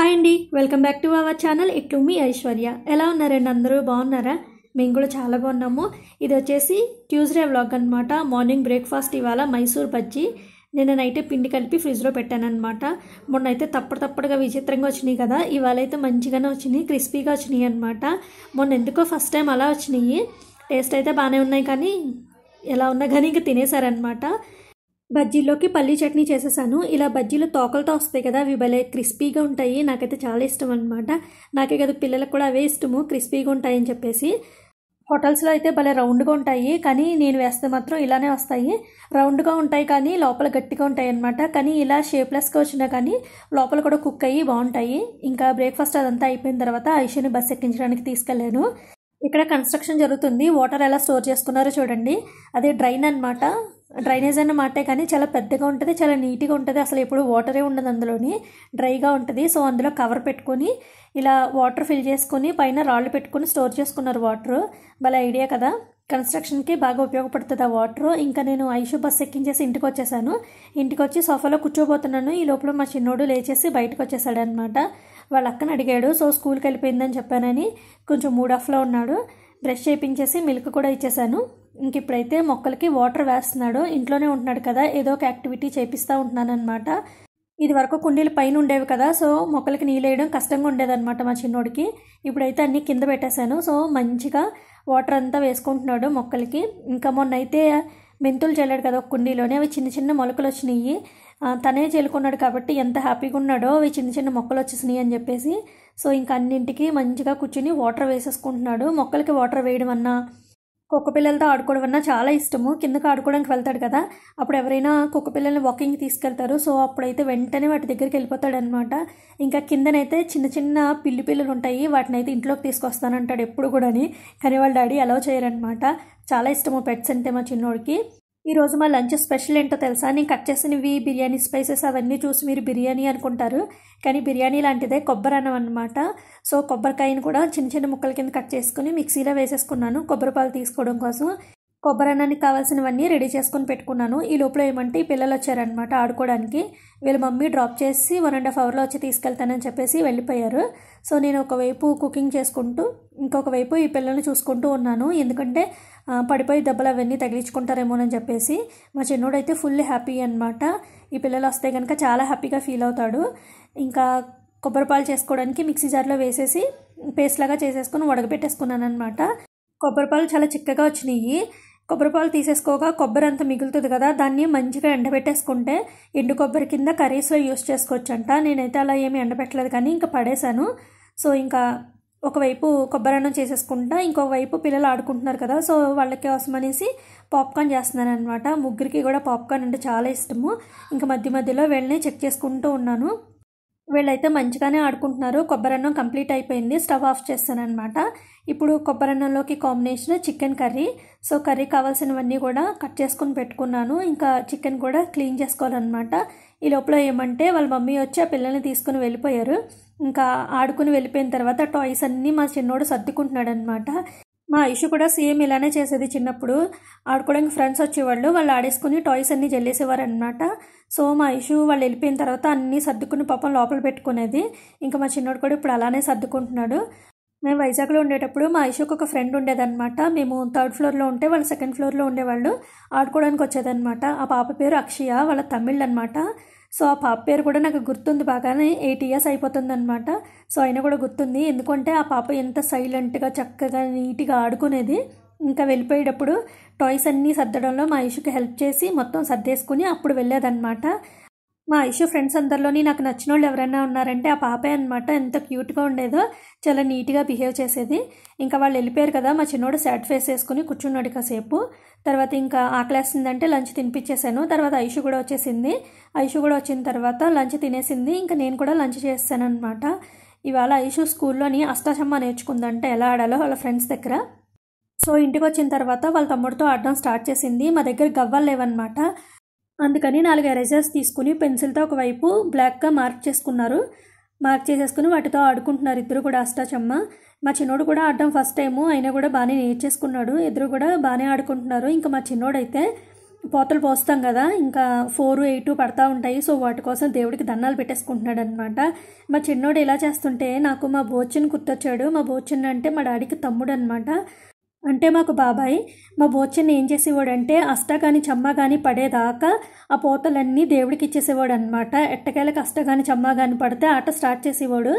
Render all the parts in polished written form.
Hi అండి, welcome back to our channel. ఇట్లు మీ ఐశ్వర్య. ఎలా ఉన్నారండి? అందరూ బాగున్నారా? మేము కూడా చాలా బాగున్నాము. ఇది వచ్చేసి ట్యూస్డే వ్లాగ్ అనమాట. మార్నింగ్ బ్రేక్ఫాస్ట్ ఇవాళ మైసూర్ బజ్జీ. నేను నైట్ పిండి కలిపి ఫ్రిడ్జ్లో పెట్టాను అనమాట. మొన్న అయితే తప్పడుగా విచిత్రంగా వచ్చినాయి కదా, ఇవాళ అయితే మంచిగానే వచ్చినాయి, క్రిస్పీగా వచ్చినాయి అనమాట. మొన్న ఎందుకో ఫస్ట్ టైం అలా వచ్చినాయి. టేస్ట్ అయితే బాగానే ఉన్నాయి, కానీ ఎలా ఉన్నా కానీ ఇంకా తినేసారనమాట. బజ్జీలోకి పల్లీ చట్నీ చేసేసాను. ఇలా బజ్జీలు తోకలతో వస్తాయి కదా, అవి భలే క్రిస్పీగా ఉంటాయి. నాకైతే చాలా ఇష్టం అనమాట. నాకే కదా, పిల్లలకు కూడా అవే ఇష్టము, క్రిస్పీగా ఉంటాయని చెప్పేసి. హోటల్స్లో అయితే భలే రౌండ్గా ఉంటాయి, కానీ నేను వేస్తే మాత్రం ఇలానే వస్తాయి. రౌండ్గా ఉంటాయి కానీ లోపల గట్టిగా ఉంటాయి అనమాట. కానీ ఇలా షేప్లెస్గా వచ్చినా కానీ లోపల కూడా కుక్ అయ్యి బాగుంటాయి. ఇంకా బ్రేక్ఫాస్ట్ అదంతా అయిపోయిన తర్వాత ఐషుని బస్ ఎక్కించడానికి తీసుకెళ్ళాను. ఇక్కడ కన్స్ట్రక్షన్ జరుగుతుంది. వాటర్ ఎలా స్టోర్ చేసుకున్నారో చూడండి. అదే డ్రైన్ అనమాట. డ్రైనేజ్ అన్నమాటే, కానీ చాలా పెద్దగా ఉంటుంది, చాలా నీట్గా ఉంటుంది. అసలు ఎప్పుడు వాటరే ఉండదు అందులోని, డ్రైగా ఉంటుంది. సో అందులో కవర్ పెట్టుకొని ఇలా వాటర్ ఫిల్ చేసుకొని పైన రాళ్ళు పెట్టుకొని స్టోర్ చేసుకున్నారు వాటర్. భలే ఐడియా కదా, కన్స్ట్రక్షన్కి బాగా ఉపయోగపడుతుంది ఆ వాటర్. ఇంకా నేను ఐషు బస్ ఎక్కించేసి ఇంటికి వచ్చేసాను. ఇంటికి వచ్చి సోఫాలో కూర్చోబోతున్నాను. ఈ లోపల మా చిన్నోడు లేచేసి బయటకు వచ్చేసాడు అనమాట. వాళ్ళ అక్కని అడిగాడు. సో స్కూల్కి వెళ్ళిపోయిందని చెప్పానని కొంచెం మూడ్ ఆఫ్లో ఉన్నాడు. బ్రష్ చేయించేసి మిల్క్ కూడా ఇచ్చేసాను. ఇంక ఇప్పుడైతే మొక్కలకి వాటర్ వేస్తున్నాడు. ఇంట్లోనే ఉంటున్నాడు కదా, ఏదో ఒక యాక్టివిటీ చేపిస్తూ ఉంటున్నాను అనమాట. ఇది వరకు కుండీలు పైన ఉండేవి కదా, సో మొక్కలకి నీళ్ళు వేయడం కష్టంగా ఉండేదన్నమాట మా చిన్నోడికి. ఇప్పుడైతే అన్నీ కింద పెట్టేశాను. సో మంచిగా వాటర్ అంతా వేసుకుంటున్నాడు మొక్కలకి. ఇంకా మొన్న అయితే మెంతులు చల్లాడు కదా ఒక కుండీలోనే, అవి చిన్న చిన్న మొలకలు వచ్చినాయి. తనే చల్లుకున్నాడు కాబట్టి ఎంత హ్యాపీగా ఉన్నాడో, అవి చిన్న చిన్న మొక్కలు వచ్చేసినాయి అని చెప్పేసి. సో ఇంకా అన్నింటికి మంచిగా కూర్చుని వాటర్ వేసేసుకుంటున్నాడు. మొక్కలకి వాటర్ వేయడం అన్నా, కుక్క పిల్లలతో ఆడుకోవడం అన్నా చాలా ఇష్టము. కిందకి ఆడుకోవడానికి వెళ్తాడు కదా, అప్పుడు ఎవరైనా కుక్క పిల్లల్ని వాకింగ్కి తీసుకెళ్తారు. సో అప్పుడైతే వెంటనే వాటి దగ్గరికి వెళ్ళిపోతాడు అనమాట. ఇంకా కిందనైతే చిన్న చిన్న పిల్లలు ఉంటాయి, వాటిని అయితే ఇంట్లోకి తీసుకొస్తానంటాడు ఎప్పుడు కూడాని. కానీ వాళ్ళ డాడీ అలౌ చేయరనమాట. చాలా ఇష్టము పెట్స్ అంటే మా చిన్నోడికి. ఈరోజు మా లంచ్ స్పెషల్ ఏంటో తెలుసా? నేను కట్ చేసినవి బిర్యానీ స్పైసెస్ అవన్నీ చూసి మీరు బిర్యానీ అనుకుంటారు, కానీ బిర్యానీ లాంటిదే, కొబ్బరి అన్నం అనమాట. సో కొబ్బరికాయని కూడా చిన్న చిన్న ముక్కల కింద కట్ చేసుకుని మిక్సీలో వేసేసుకున్నాను కొబ్బరి పాలు తీసుకోవడం కోసం. కొబ్బరి అన్నానికి కావాల్సినవన్నీ రెడీ చేసుకుని పెట్టుకున్నాను. ఈ లోపల ఏమంటే ఈ పిల్లలు వచ్చారనమాట ఆడుకోవడానికి. వీళ్ళ మమ్మీ డ్రాప్ చేసి 1.5 అవర్లో వచ్చి తీసుకెళ్తానని చెప్పేసి వెళ్ళిపోయారు. సో నేను ఒకవైపు కుకింగ్ చేసుకుంటూ ఇంకొక వైపు ఈ పిల్లల్ని చూసుకుంటూ ఉన్నాను. ఎందుకంటే పడిపోయి దెబ్బలు అవన్నీ తగిలించుకుంటారేమోనని చెప్పేసి. మా చిన్నోడు అయితే ఫుల్ హ్యాపీ అనమాట. ఈ పిల్లలు వస్తే కనుక చాలా హ్యాపీగా ఫీల్ అవుతాడు. ఇంకా కొబ్బరి పాలు చేసుకోవడానికి మిక్సీ జార్లో వేసేసి పేస్ట్ లాగా చేసేసుకుని ఉడకబెట్టేసుకున్నాను అనమాట. కొబ్బరి పాలు చాలా చిక్కగా వచ్చినాయి. కొబ్బరి పాలు తీసేసుకోగా కొబ్బరి అంతా మిగులుతుంది కదా, దాన్ని మంచిగా ఎండబెట్టేసుకుంటే ఎండు కొబ్బరి కింద కర్రీస్లో యూస్ చేసుకోవచ్చంట. నేనైతే అలా ఏమీ ఎండబెట్టలేదు, కానీ ఇంకా పడేశాను. సో ఇంకా ఒకవైపు కొబ్బరి అన్నం చేసేసుకుంటా, ఇంకొక వైపు పిల్లలు ఆడుకుంటున్నారు కదా, సో వాళ్ళకి కోసం అనేసి పాప్కార్న్ చేస్తున్నాను అనమాట. ముగ్గురికి కూడా పాప్కార్న్ అంటే చాలా ఇష్టము. ఇంకా మధ్యలో వీళ్ళని చెక్ చేసుకుంటూ ఉన్నాను. వీళ్ళైతే మంచిగానే ఆడుకుంటున్నారు. కొబ్బరి అన్నం కంప్లీట్ అయిపోయింది, స్టవ్ ఆఫ్ చేస్తాను అనమాట. ఇప్పుడు కొబ్బరి అన్నంలోకి combination chicken curry. So curry కావాల్సినవన్నీ కూడా కట్ చేసుకుని పెట్టుకున్నాను. ఇంకా చికెన్ కూడా క్లీన్ చేసుకోవాలన్నమాట. ఈ లోపల ఏమంటే వాళ్ళ మమ్మీ వచ్చి ఆ పిల్లల్ని తీసుకుని వెళ్ళిపోయారు. ఇంకా ఆడుకుని వెళ్ళిపోయిన తర్వాత టాయ్స్ అన్నీ మా చిన్నోడు సర్దుకుంటున్నాడు అనమాట. మా ఐషు కూడా సేమ్ ఇలానే చేసేది. చిన్నప్పుడు ఆడుకోవడానికి ఫ్రెండ్స్ వచ్చేవాళ్ళు, వాళ్ళు ఆడేసుకుని టాయ్స్ అన్నీ జల్లేసేవారు అనమాట. సో మా ఐషు వాళ్ళు వెళ్ళిపోయిన తర్వాత అన్నీ సర్దుకుని పాపం లోపల పెట్టుకునేది. ఇంకా మా చిన్నోడు కూడా ఇప్పుడు అలానే సర్దుకుంటున్నాడు. మేము వైజాగ్లో ఉండేటప్పుడు మా ఐషుకు ఒక ఫ్రెండ్ ఉండేదన్నమాట. మేము 3rd ఫ్లోర్లో ఉంటే వాళ్ళు 2nd ఫ్లోర్లో ఉండేవాళ్ళు. ఆడుకోవడానికి వచ్చేదన్నమాట. ఆ పాప పేరు అక్షయ, వాళ్ళ తమిళ్ అనమాట. సో ఆ పాప పేరు కూడా నాకు గుర్తుంది, బాగానే 8 ఇయర్స్ అయిపోతుంది అనమాట. సో అయినా కూడా గుర్తుంది, ఎందుకంటే ఆ పాప ఎంత సైలెంట్గా చక్కగా నీట్గా ఆడుకునేది. ఇంకా వెళ్ళిపోయేటప్పుడు టాయ్స్ అన్నీ సర్దడంలో మా ఐషుకి హెల్ప్ చేసి మొత్తం సర్దేసుకుని అప్పుడు వెళ్ళేదన్నమాట. మా ఐషు ఫ్రెండ్స్ అందరిలోని నాకు నచ్చిన వాళ్ళు ఎవరైనా ఉన్నారంటే ఆ పాపే అనమాట. ఎంత క్యూట్గా ఉండేదో, చాలా నీట్గా బిహేవ్ చేసేది. ఇంకా వాళ్ళు వెళ్ళిపోయారు కదా, మా చిన్నోడు సాడ్ ఫేస్ వేసుకుని కూర్చున్నాడు కాసేపు. తర్వాత ఇంకా ఆకలేసిందంటే లంచ్ తినిపించేశాను. తర్వాత ఐషు కూడా వచ్చేసింది. ఐషు కూడా వచ్చిన తర్వాత లంచ్ తినేసింది. ఇంకా నేను కూడా లంచ్ చేస్తాను అనమాట. ఇవాళ ఐషు స్కూల్లోని అష్టాచమ్మా నేర్చుకుందంటే ఎలా ఆడాలో వాళ్ళ ఫ్రెండ్స్ దగ్గర. సో ఇంటికి వచ్చిన తర్వాత వాళ్ళ తమ్ముడితో ఆడడం స్టార్ట్ చేసింది. మా దగ్గర గవ్వలు లేవన్నమాట. అందుకని 4 ఎరేజర్స్ తీసుకుని పెన్సిల్తో ఒకవైపు బ్లాక్గా మార్క్ చేసేసుకుని వాటితో ఆడుకుంటున్నారు ఇద్దరు కూడా అష్టాచమ్మ. మా చిన్నోడు కూడా ఆడడం ఫస్ట్ టైము, అయినా కూడా బాగానే నేర్చేసుకున్నాడు. ఇద్దరు కూడా బాగానే ఆడుకుంటున్నారు. ఇంకా మా చిన్నోడైతే పోతలు పోస్తాం కదా, ఇంకా 4, 8 పడతా ఉంటాయి. సో వాటి కోసం దేవుడికి దండాలు పెట్టేసుకుంటున్నాడు అనమాట. మా చిన్నోడు ఇలా చేస్తుంటే నాకు మా బోచిన్ గుర్తొచ్చాడు. మా బోచిన్ అంటే మా డాడీకి తమ్ముడు అనమాట, అంటే మాకు బాబాయ్. మా బోచిన్ ఏం చేసేవాడంటే అష్ట కానీ చమ్మ కానీ పడేదాకా ఆ పోతలన్నీ దేవుడికి ఇచ్చేసేవాడు అనమాట. ఎట్టకేళ్ళకి అష్ట కానీ చమ్మ కానీ పడితే ఆట స్టార్ట్ చేసేవాడు.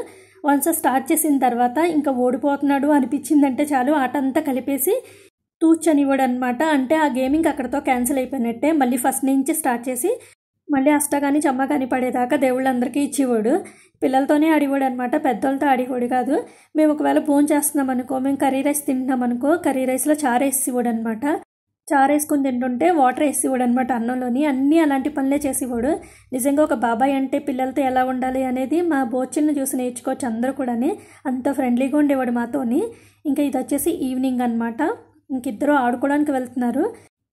వన్స్ స్టార్ట్ చేసిన తర్వాత ఇంకా ఓడిపోతున్నాడు అనిపించిందంటే చాలు ఆట అంతా కలిపేసి తూచనివాడు అనమాట. అంటే ఆ గేమింగ్ అక్కడితో క్యాన్సిల్ అయిపోయినట్టే. మళ్ళీ ఫస్ట్ నుంచి స్టార్ట్ చేసి మళ్ళీ అష్ట కానీ చమ్మ కానీ పడేదాకా దేవుళ్ళందరికీ ఇచ్చేవాడు. పిల్లలతోనే ఆడేవాడు అనమాట, పెద్దోళ్ళతో ఆడేవాడు కాదు. మేము ఒకవేళ భోజనం చేస్తున్నాం అనుకో, మేము కర్రీ రైస్ తింటున్నాం అనుకో, కర్రీ రైస్లో చారు వేసేవాడు అనమాట. చారు వేసుకుని తింటుంటే వాటర్ వేసేవాడు అనమాట అన్నంలోని. అన్నీ అలాంటి పనులే చేసేవాడు. నిజంగా ఒక బాబాయ్ అంటే పిల్లలతో ఎలా ఉండాలి అనేది మా బోచిన్ను చూసి నేర్చుకోవచ్చు అందరూ కూడా. అంత ఫ్రెండ్లీగా ఉండేవాడు మాతోని. ఇంకా ఇది వచ్చేసి ఈవినింగ్ అనమాట. ఇంకిద్దరు ఆడుకోవడానికి వెళ్తున్నారు.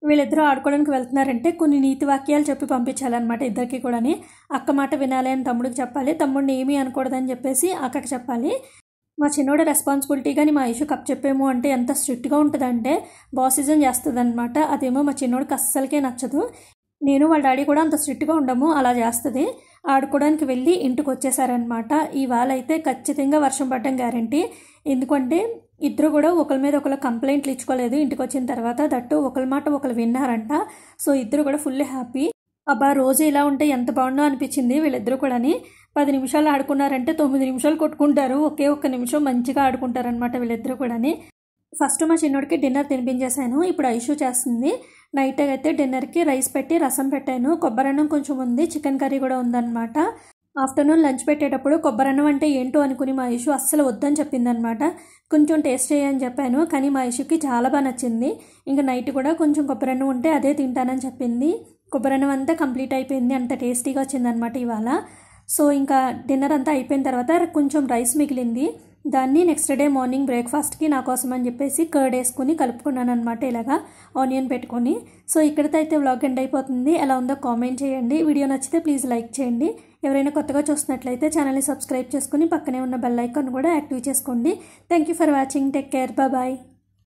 వీళ్ళిద్దరూ ఆడుకోవడానికి వెళ్తున్నారంటే కొన్ని నీతి వాక్యాలు చెప్పి పంపించాలన్నమాట ఇద్దరికి కూడా. అక్క మాట వినాలి అని తమ్ముడికి చెప్పాలి, తమ్ముడిని ఏమీ అనకూడదని చెప్పేసి అక్కకి చెప్పాలి. మా చిన్నోడు రెస్పాన్సిబిలిటీ కానీ మా ఇష్యూ కప్ చెప్పేమో అంటే ఎంత స్ట్రిక్ట్గా ఉంటుందంటే బాసిజం చేస్తుంది అనమాట. అదేమో మా చిన్నోడికి అస్సలకే నచ్చదు. నేను వాళ్ళ డాడీ కూడా అంత స్ట్రిక్ట్గా ఉండము, అలా చేస్తుంది. ఆడుకోవడానికి వెళ్ళి ఇంటికి వచ్చేసారనమాట. ఇవాళ అయితే ఖచ్చితంగా వర్షం పడడం గ్యారంటీ. ఎందుకంటే ఇద్దరు కూడా ఒకరి మీద ఒకరు కంప్లైంట్లు ఇచ్చుకోలేదు ఇంటికి వచ్చిన తర్వాత. దట్టు ఒకరి మాట ఒకరు విన్నారంట. సో ఇద్దరు కూడా ఫుల్ హ్యాపీ. అబ్బా రోజు ఇలా ఉంటే ఎంత బాగుండో అనిపించింది వీళ్ళిద్దరూ కూడా. 10 నిమిషాలు ఆడుకున్నారంటే 9 నిమిషాలు కొట్టుకుంటారు. ఒకే ఒక్క నిమిషం మంచిగా ఆడుకుంటారనమాట వీళ్ళిద్దరూ కూడా. ఫస్ట్ మా చిన్నోడికి డిన్నర్ తినిపించేశాను. ఇప్పుడు ఐషు చేస్తుంది. నైట్ అయితే డిన్నర్కి రైస్ పెట్టి రసం పెట్టాను. కొబ్బరన్నం కొంచెం ఉంది, చికెన్ కర్రీ కూడా ఉందన్నమాట. ఆఫ్టర్నూన్ లంచ్ పెట్టేటప్పుడు కొబ్బరన్నం అంటే ఏంటో అనుకుని మా ఇషు అస్సలు వద్దని చెప్పిందనమాట. కొంచెం టేస్ట్ చేయని చెప్పాను, కానీ మా ఇషుకి చాలా బాగా నచ్చింది. ఇంకా నైట్ కూడా కొంచెం కొబ్బరన్నం ఉంటే అదే తింటానని చెప్పింది. కొబ్బరన్నం అంతా కంప్లీట్ అయిపోయింది, అంత టేస్టీగా వచ్చిందనమాట ఇవాళ. సో ఇంకా డిన్నర్ అంతా అయిపోయిన తర్వాత కొంచెం రైస్ మిగిలింది. దాన్ని నెక్స్ట్ డే మార్నింగ్ బ్రేక్ఫాస్ట్కి నా కోసం అని చెప్పేసి కర్డ్ వేసుకుని కలుపుకున్నాను అనమాట, ఇలాగా ఆనియన్ పెట్టుకొని. సో ఇక్కడితో అయితే వ్లాగ్ ఎండ్ అయిపోతుంది. ఎలా ఉందో కామెంట్ చేయండి. వీడియో నచ్చితే ప్లీజ్ లైక్ చేయండి. ఎవరైనా కొత్తగా చూస్తున్నట్లయితే ఛానల్ని సబ్స్క్రైబ్ చేసుకుని పక్కనే ఉన్న బెల్ ఐకాన్ కూడా యాక్టివ్ చేసుకోండి. Thank you for watching. Take care. Bye.